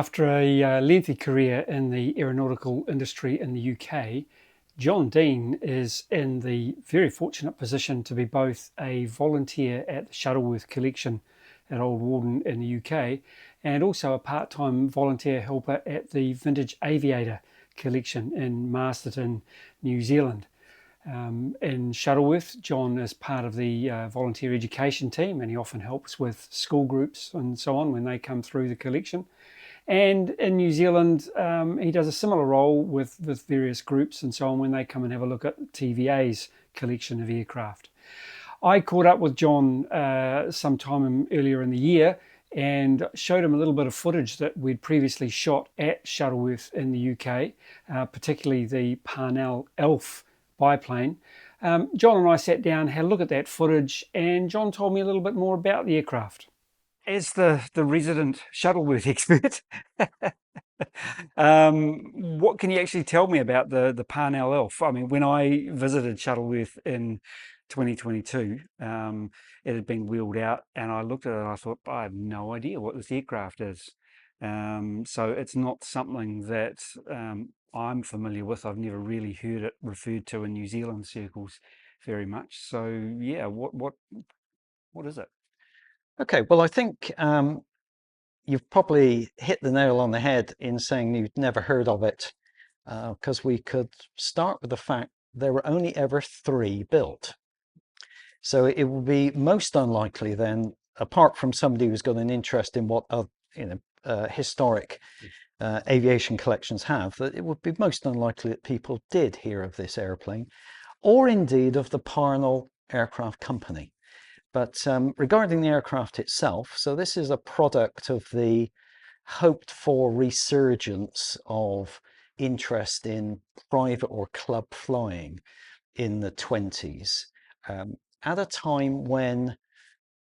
After a lengthy career in the aeronautical industry in the UK, John Deane is in the very fortunate position to be both a volunteer at the Shuttleworth Collection at Old Warden in the UK and also a part-time volunteer helper at the Vintage Aviator Collection in Masterton, New Zealand. In Shuttleworth, John is part of the volunteer education team, and he often helps with school groups and so on when they come through the collection. And in New Zealand, he does a similar role with various groups and so on when they come and have a look at TVA's collection of aircraft. I caught up with John sometime earlier in the year and showed him a little bit of footage that we'd previously shot at Shuttleworth in the UK, particularly the Parnall Elf biplane. John and I sat down, had a look at that footage, and John told me a little bit more about the aircraft. As the resident Shuttleworth expert, what can you actually tell me about the Parnall Elf? I mean, when I visited Shuttleworth in 2022, it had been wheeled out, and I looked at it and I thought, I have no idea what this aircraft is. So it's not something that I'm familiar with. I've never really heard it referred to in New Zealand circles very much. So yeah, what is it? Okay, well, I think you've probably hit the nail on the head in saying you'd never heard of it, because we could start with the fact there were only ever 3 built. So it would be most unlikely then, apart from somebody who's got an interest in what historic aviation collections have, that it would be most unlikely that people did hear of this airplane, or indeed of the Parnall Aircraft Company. But regarding the aircraft itself, so this is a product of the hoped for resurgence of interest in private or club flying in the 20s, at a time when,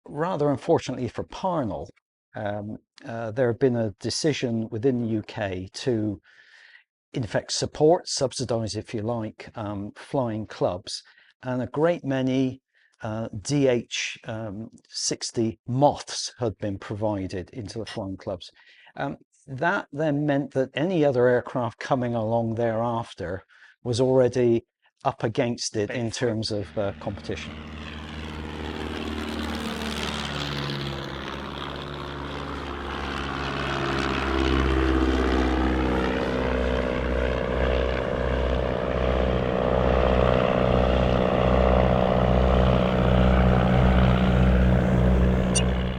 rather unfortunately for Parnall, there had been a decision within the UK to, in fact, support, subsidise, if you like, flying clubs, and a great many DH-60 moths had been provided into the flying clubs. That then meant that any other aircraft coming along thereafter was already up against it in terms of competition.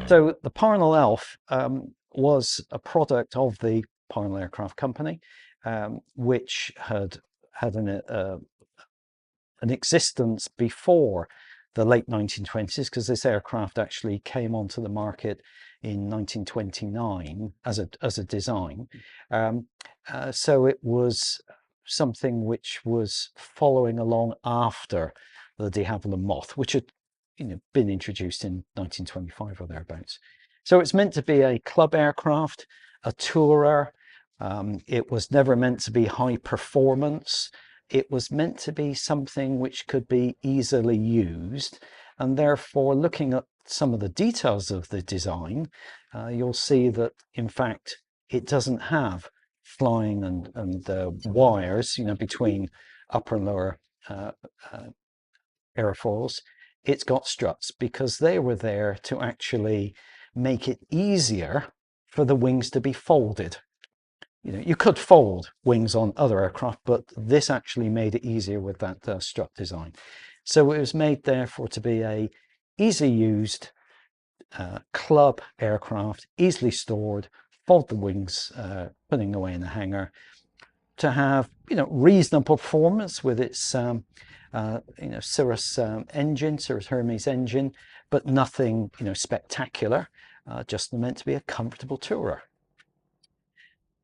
So the Parnall Elf was a product of the Parnall Aircraft Company, which had an existence before the late 1920s, because this aircraft actually came onto the market in 1929 as a design. So it was something which was following along after the de Havilland Moth, which had been introduced in 1925 or thereabouts. So it's meant to be a club aircraft, a tourer. It was never meant to be high performance. It was meant to be something which could be easily used, and therefore, looking at some of the details of the design, you'll see that in fact it doesn't have flying and wires, between upper and lower airfoils. It's got struts because they were there to actually make it easier for the wings to be folded. You could fold wings on other aircraft, but this actually made it easier with that strut design. So it was made therefore to be a easily used club aircraft, easily stored, fold the wings, putting away in the hangar, to have reasonable performance with its Cirrus engine, Cirrus Hermes engine, but nothing spectacular, just meant to be a comfortable tourer.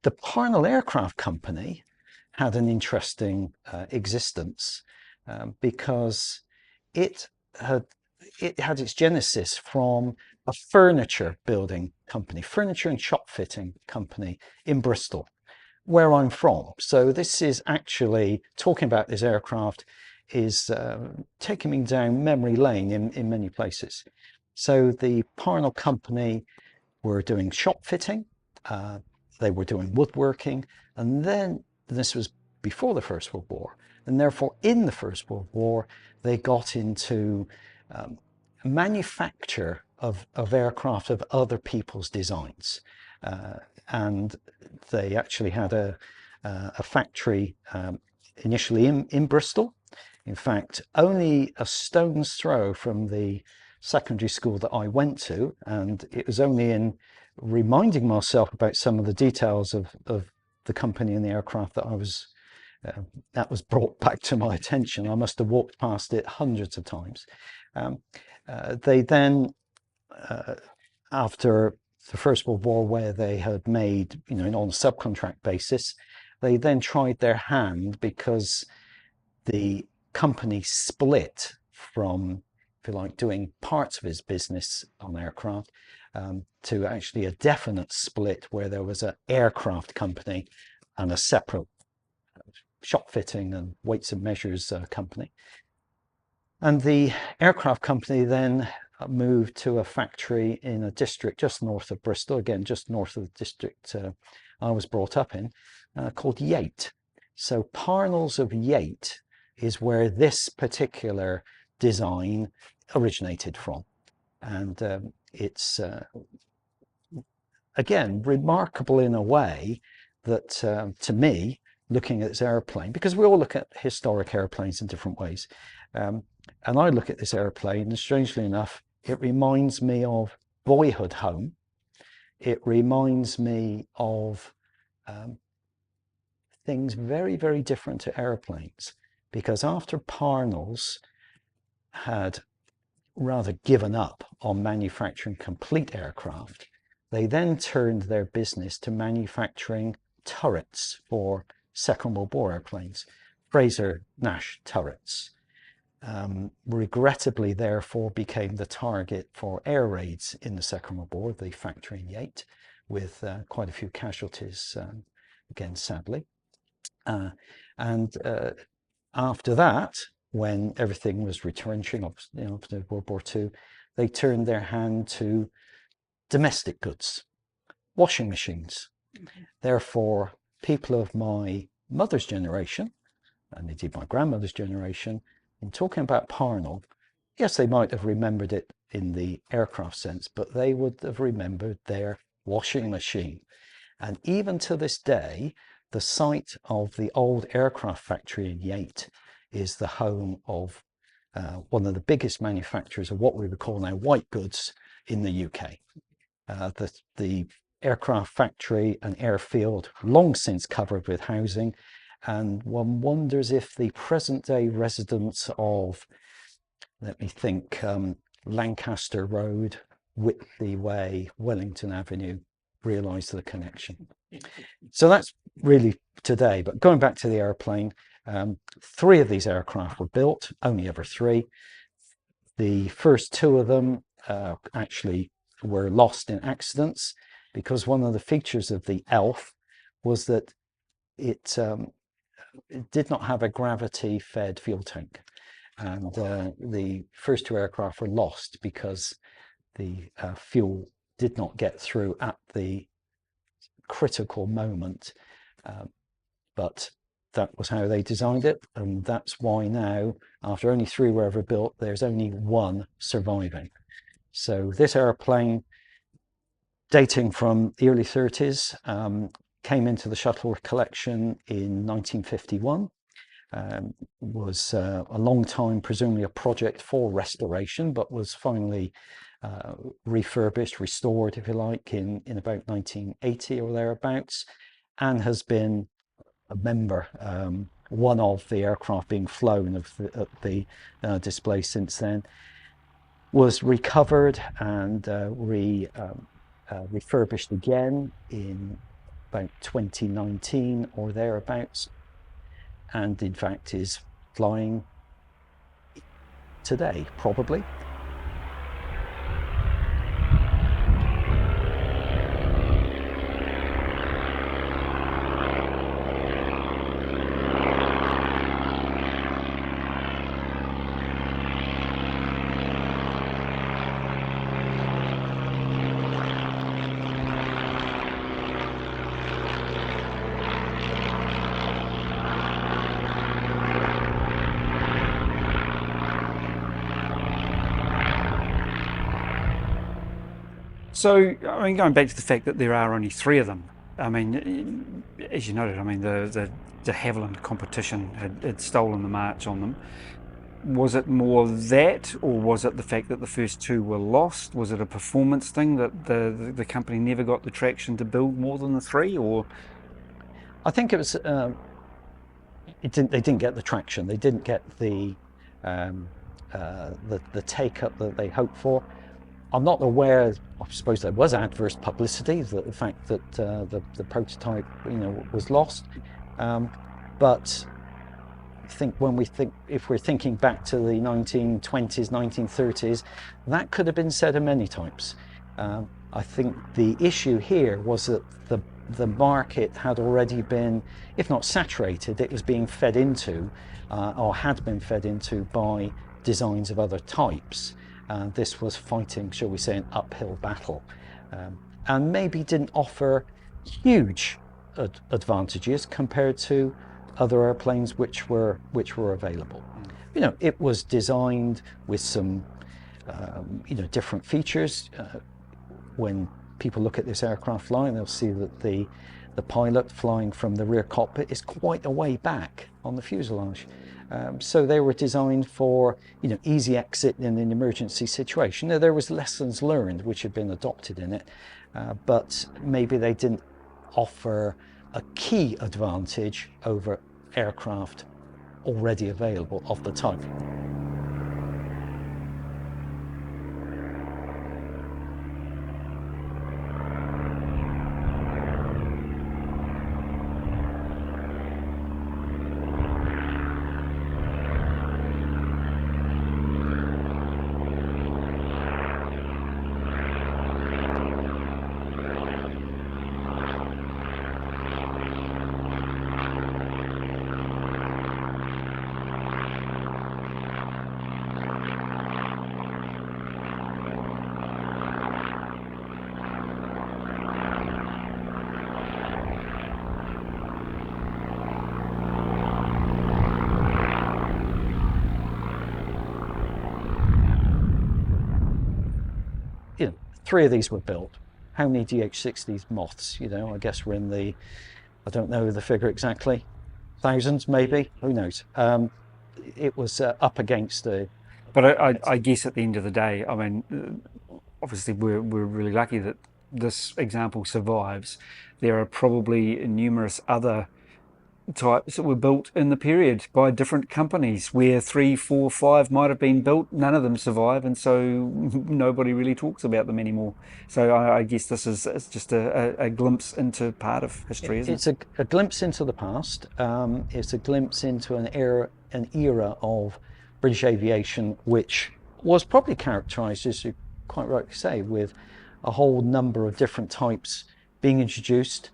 The Parnall Aircraft Company had an interesting existence because it had its genesis from a furniture building company, furniture and shop fitting company in Bristol, where I'm from. So this is actually, talking about this aircraft is taking me down memory lane in many places. So the Parnall Company were doing shop fitting. they were doing woodworking, and then this was before the First World War, and therefore in the First World War they got into manufacture of aircraft of other people's designs, and they actually had a factory initially in Bristol. In fact, only a stone's throw from the secondary school that I went to, and it was only in reminding myself about some of the details of the company and the aircraft that was brought back to my attention. I must have walked past it hundreds of times. They then, after the First World War, where they had made, on a subcontract basis, they then tried their hand, because the company split from, if you like, doing parts of his business on aircraft to actually a definite split where there was an aircraft company and a separate shop fitting and weights and measures company. And the aircraft company then moved to a factory in a district just north of Bristol, again, just north of the district I was brought up in, called Yate. So Parnall's of Yate is where this particular design originated from. And it's, again, remarkable in a way that, to me, looking at this airplane, because we all look at historic airplanes in different ways, and I look at this airplane, and strangely enough, it reminds me of boyhood home. It reminds me of things very, very different to airplanes, because after Parnall's had rather given up on manufacturing complete aircraft, they then turned their business to manufacturing turrets for Second World War airplanes, Fraser-Nash turrets. Regrettably, therefore, became the target for air raids in the Second World War, the factory in Yate, with quite a few casualties, again, sadly. And after that, when everything was retrenching, after World War II, they turned their hand to domestic goods, washing machines. Therefore, people of my mother's generation, and indeed my grandmother's generation, in talking about Parnall, yes, they might have remembered it in the aircraft sense, but they would have remembered their washing machine. And even to this day, the site of the old aircraft factory in Yate is the home of one of the biggest manufacturers of what we would call now white goods in the UK. The aircraft factory and airfield long since covered with housing, and one wonders if the present day residents of, let me think, Lancaster Road, Whitley Way, Wellington Avenue realise the connection. So that's really today, but going back to the airplane, 3 of these aircraft were built, only ever 3. The first 2 of them actually were lost in accidents, because one of the features of the ELF was that it did not have a gravity-fed fuel tank. And the first 2 aircraft were lost because the fuel did not get through at the critical moment. But that was how they designed it, and that's why now, after only 3 were ever built, there's only 1 surviving. So this airplane, dating from the early 30s, came into the Shuttleworth Collection in 1951. Was a long time, presumably a project for restoration, but was finally refurbished, restored, if you like, in about 1980 or thereabouts, and has been a member, one of the aircraft being flown at the display since then. Was recovered and refurbished again in about 2019 or thereabouts, and in fact is flying today, probably. So, I mean, going back to the fact that there are only three of them, I mean, as you noted, I mean, the de Havilland competition had stolen the march on them. Was it more that, or was it the fact that the first two were lost? Was it a performance thing that the company never got the traction to build more than the three, or? I think it was they didn't get the traction. They didn't get um, the take up that they hoped for. I'm not aware. I suppose there was adverse publicity, the fact that the prototype, was lost. But I think if we're thinking back to the 1920s, 1930s, that could have been said of many types. I think the issue here was that the market had already been, if not saturated, it was being fed into, or had been fed into by designs of other types. This was fighting, shall we say, an uphill battle, and maybe didn't offer huge advantages compared to other airplanes which were available. It was designed with some different features. When people look at this aircraft flying, they'll see that the pilot flying from the rear cockpit is quite a way back on the fuselage. So they were designed for easy exit in an emergency situation. Now, there was lessons learned which had been adopted in it, but maybe they didn't offer a key advantage over aircraft already available of the type. Three of these were built. How many DH-60 moths? I guess we're in the, I don't know the figure exactly, thousands maybe, who knows. It was up against the... But I guess at the end of the day, I mean, obviously we're really lucky that this example survives. There are probably numerous other types that were built in the period by different companies where 3, 4, 5 might have been built. None of them survive, and so nobody really talks about them anymore. So I guess this is it's just a glimpse into part of history, isn't it? It's a glimpse into the past. It's a glimpse into an era of British aviation which was probably characterised, as you quite rightly say, with a whole number of different types being introduced,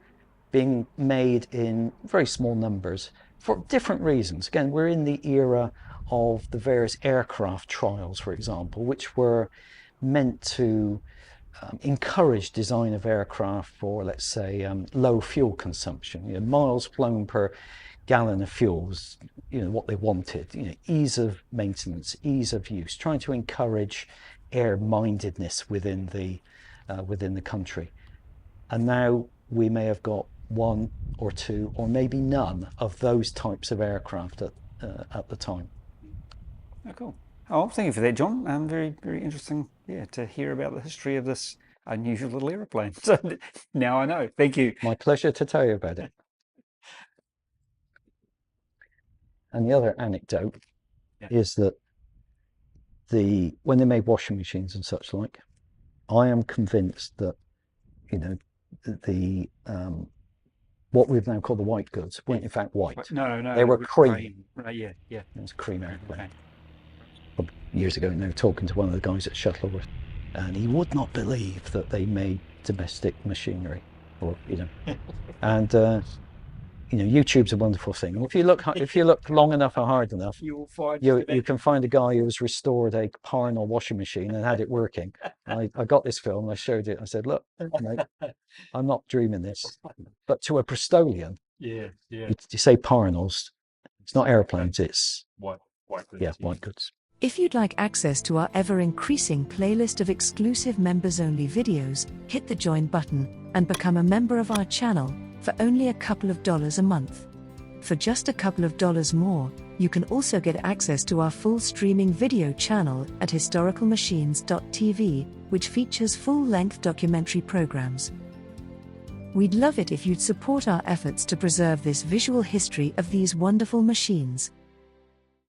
being made in very small numbers for different reasons. Again, we're in the era of the various aircraft trials, for example, which were meant to encourage design of aircraft for, let's say, low fuel consumption. Miles flown per gallon of fuel was what they wanted. Ease of maintenance, ease of use, trying to encourage air-mindedness within the country. And now we may have got one or two or maybe none of those types of aircraft at the time. Oh, cool. Oh, thank you for that, John. Very, very interesting, to hear about the history of this unusual little aeroplane. So now I know. Thank you. My pleasure to tell you about it. And the other anecdote is that when they made washing machines and such like, I am convinced that the what we've now called the white goods weren't in fact white. No, they were cream. Right, yeah. It was a cream airplane. Okay. Years ago, talking to one of the guys at Shuttleworth, and he would not believe that they made domestic machinery, and YouTube's a wonderful thing. If you look long enough or hard enough, you can find a guy who has restored a Parnall washing machine and had it working. I got this film, I showed it, I said, look, mate, I'm not dreaming this. But to a Bristolian, you say Parnalls, it's not airplanes, it's white goods. Yeah, white goods. If you'd like access to our ever-increasing playlist of exclusive members-only videos, hit the join button and become a member of our channel for only a couple of dollars a month. For just a couple of dollars more, you can also get access to our full streaming video channel at historicalmachines.tv, which features full-length documentary programs. We'd love it if you'd support our efforts to preserve this visual history of these wonderful machines.